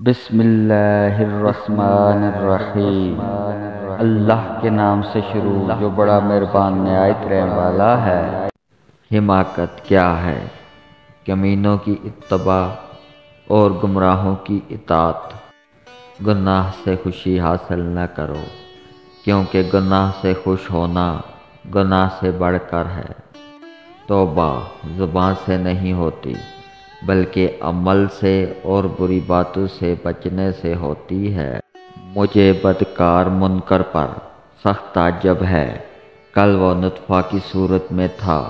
بسم اللہ الرحمن الرحیم۔ اللہ کے نام سے شروع جو بڑا مہربان نہایت رحم والا ہے۔ حماقت کیا ہے؟ کمینوں کی اتباع اور گمراہوں کی اطاعت۔ گناہ سے خوشی حاصل نہ کرو، کیونکہ گناہ سے خوش ہونا گناہ سے بڑھ کر ہے۔ توبہ زبان سے نہیں ہوتی، بلکہ عمل سے اور بری باتوں سے بچنے سے ہوتی ہے۔ مجھے بدکار منکر پر سخت تعجب ہے۔ کل وہ نطفہ کی صورت میں تھا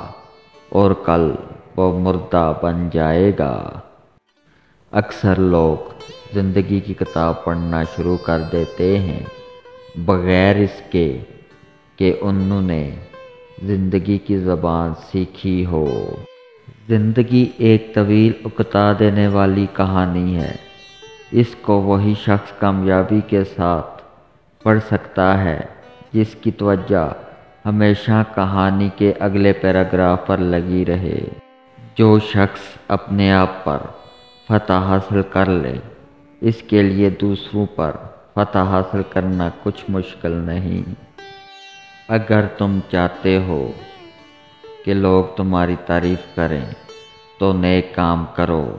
اور کل وہ مردہ بن جائے گا۔ اکثر لوگ زندگی کی کتاب پڑھنا شروع کر دیتے ہیں بغیر اس کے کہ انہوں نے زندگی کی زبان سیکھی ہو۔ زندگی ایک طویل اکتا دینے والی کہانی ہے۔ اس کو وہی شخص کامیابی کے ساتھ پڑھ سکتا ہے جس کی توجہ ہمیشہ کہانی کے اگلے پیراگراف پر لگی رہے۔ جو شخص اپنے آپ پر فتح حاصل کر لے، اس کے لیے دوسروں پر فتح حاصل کرنا کچھ مشکل نہیں۔ اگر تم چاہتے ہو کہ لوگ تمہاری تعریف کریں تو نیک کام کرو،